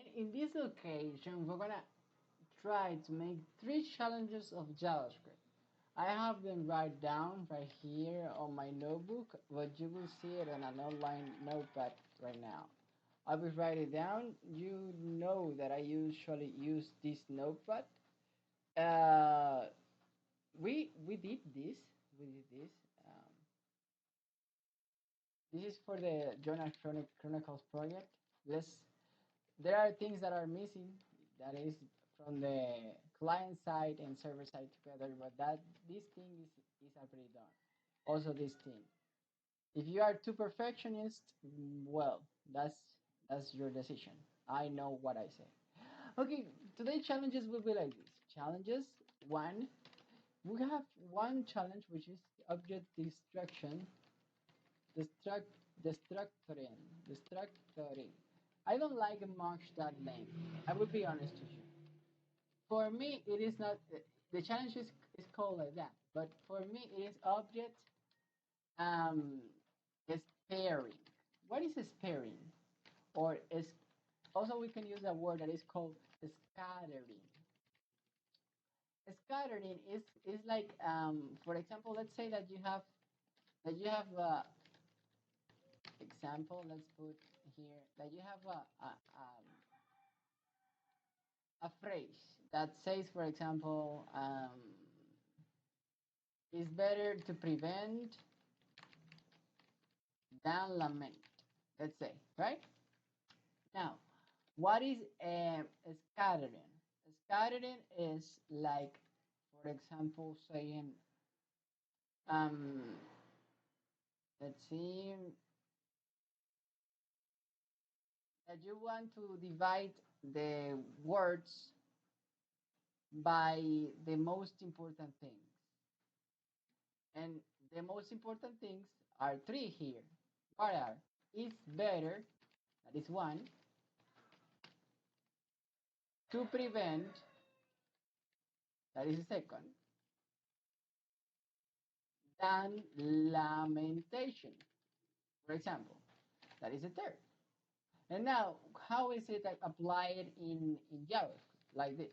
And in this occasion, we're gonna try to make 3 challenges of JavaScript. I have them write down right here on my notebook, but you will see it on an online notepad right now. I will write it down. You know that I usually use this notepad. Uh, we did this. We did this. Um, this is for the Jonas Chronicles project. Let's. There are things that are missing. That is from the client side and server side together, but this thing is already done. Also, this thing. If you are too perfectionist, well, that's your decision. I know what I say. Okay, today's challenges will be like this. Challenges one. We have one challenge which is object destruction, destruct, destructoring, destructoring. I don't like much that name. I will be honest with you. For me, it is not. The challenge is called like that, but for me, it is object um sparing. What is sparing? Or is also we can use a word that is called scattering. Scattering is like for example, let's say that you have example. Let's put here that you have a phrase that says, for example, it's better to prevent than lament. Let's say, right? Now, what is scattering? Scattering is like, for example, saying, um, let's see, that you want to divide the words by the most important things. And the most important things are 3 here. What are? It's better, that is 1, to prevent, that is the second, than lamentation, for example, that is the third. And now, how is it applied in Java? Like this.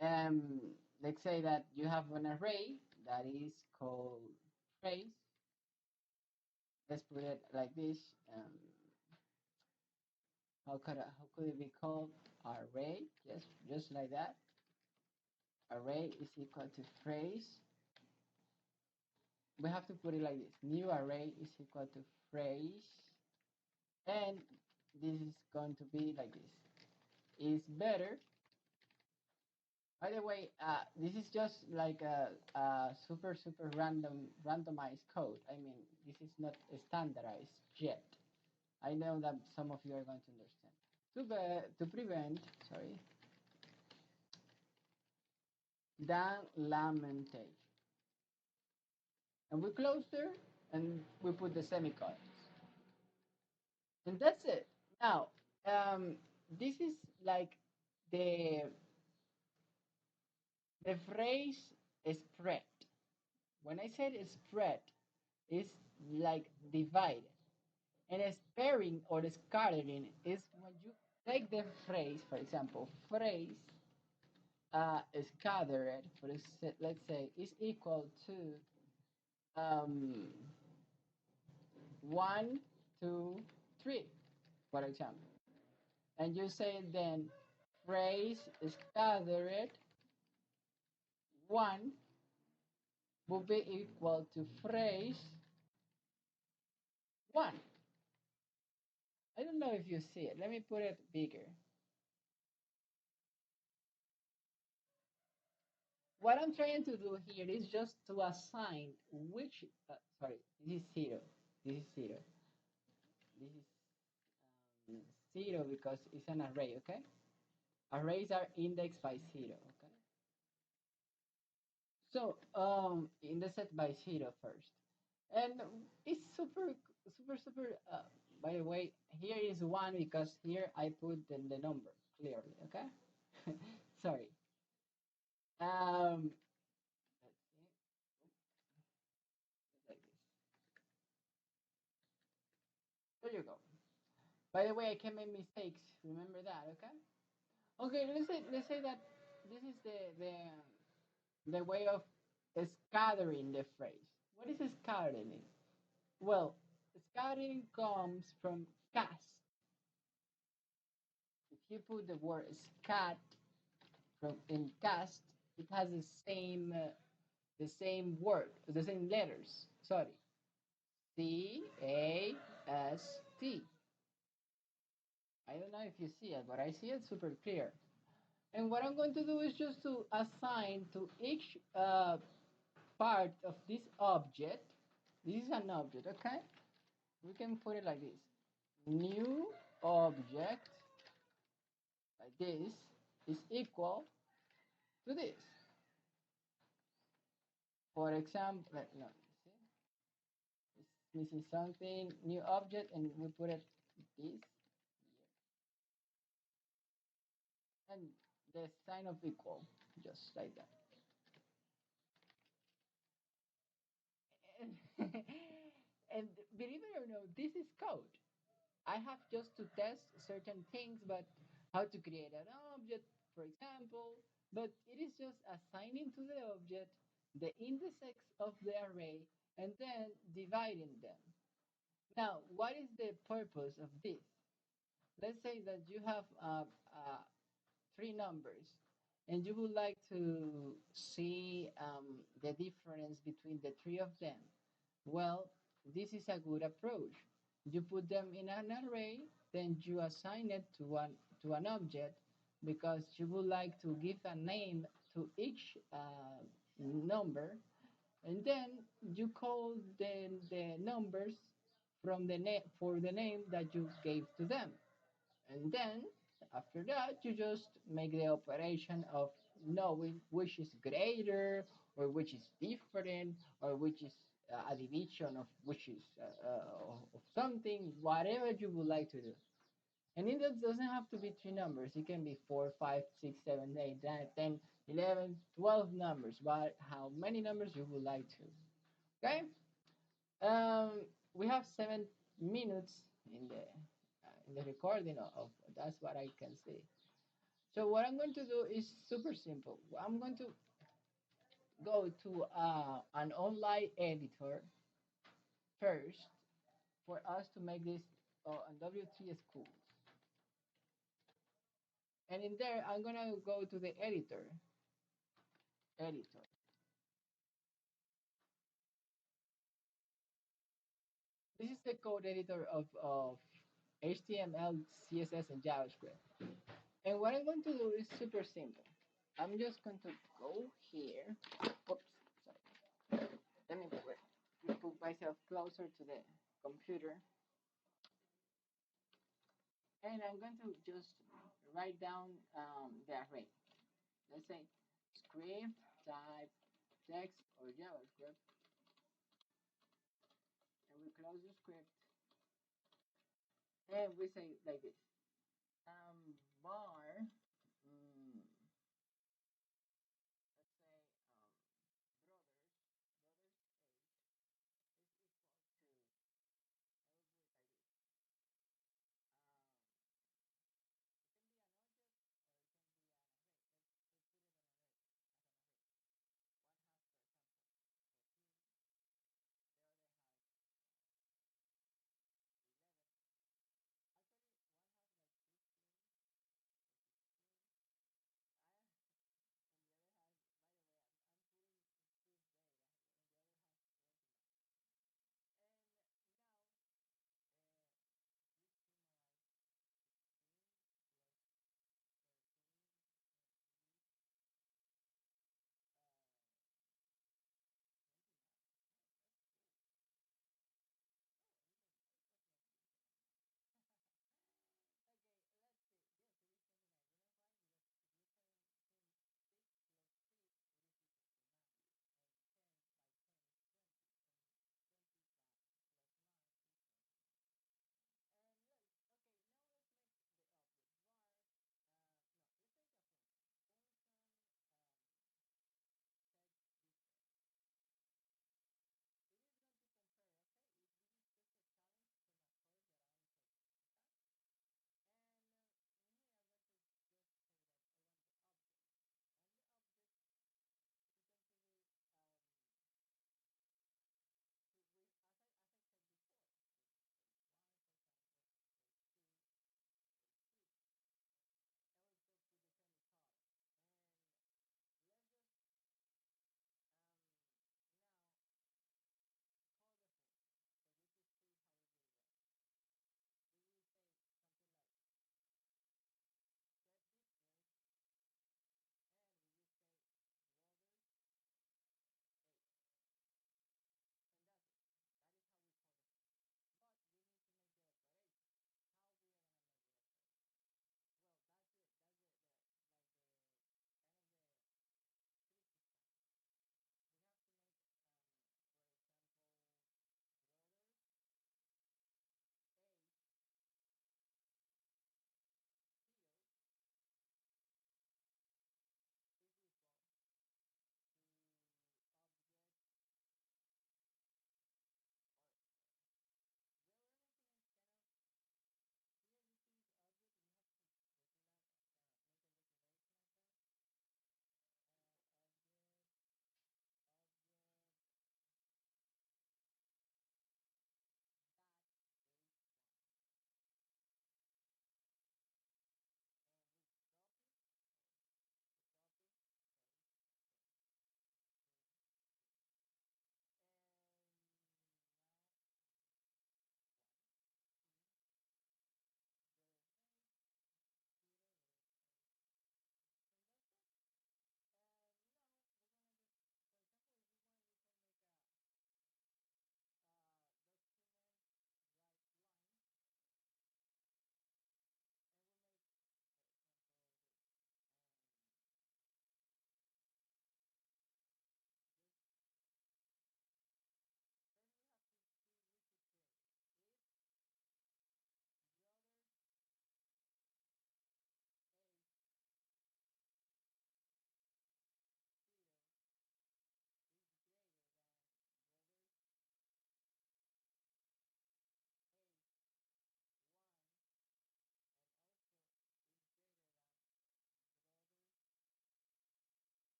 Um, let's say that you have an array that is called phrase. Let's put it like this. How could it be called? Array, just like that. Array is equal to phrase. We have to put it like this. New array is equal to phrase, and this is going to be like this. Is better. By the way, this is just like a super randomized code. I mean, this is not standardized yet. I know that some of you are going to understand. To prevent, sorry, than lamentation. And we close there, and we put the semicolons. And that's it. Now, this is like the the phrase spread. When I said spread, it's like divided. And sparing or scattering is when you take the phrase, for example, phrase scattered, let's say, is equal to um, 1, 2, 3, for example. And you say then phrase scattered 1 will be equal to phrase 1. I don't know if you see it. Let me put it bigger. What I'm trying to do here is just to assign which, sorry, this is 0. This is 0. This is 0 because it's an array, okay? Arrays are indexed by 0, okay? So, indexed by 0 first. And it's super, by the way, here is 1 because here I put the number clearly, okay? Sorry. Let's see. Like this. There you go. By the way, I can make mistakes. Remember that, okay? Okay, let's say that this is the way of scattering the phrase. What is scattering? Well, scattering comes from cast. If you put the word scat from in cast, it has the same word, the same letters. Sorry, CAST. I don't know if you see it, but I see it super clear. And what I'm going to do is just to assign to each part of this object. This is an object, okay? We can put it like this. New object, like this, is equal to this. For example, no, see, it's missing something, new object, and we put it this here. And the sign of equal, just like that. And, and believe it or not, this is code. I have just to test certain things, but how to create an object, for example, but it is just assigning to the object the indices of the array and then dividing them. Now, what is the purpose of this? Let's say that you have three numbers and you would like to see the difference between the three of them. Well, this is a good approach. You put them in an array, then you assign it to an object because you would like to give a name to each number, and then you call the numbers from the name for the name that you gave to them. And then after that, you just make the operation of knowing which is greater or which is different or which is a division of which is of something, whatever you would like to do. And it doesn't have to be three numbers. It can be 4, 5, 6, 7, 8, 9, 10, 11, 12 numbers, but how many numbers you would like to. Okay? We have 7 minutes in the recording of that's what I can say. So what I'm going to do is super simple. I'm going to go to an online editor first for us to make this on W3 schools. And in there, I'm gonna go to the editor. This is the code editor of HTML, CSS, and JavaScript. And what I'm going to do is super simple. I'm just going to go here. Oops, sorry. Let me put myself closer to the computer. And I'm going to just write down the array. Let's say script type text or JavaScript. And we close the script. And we say like this. Bar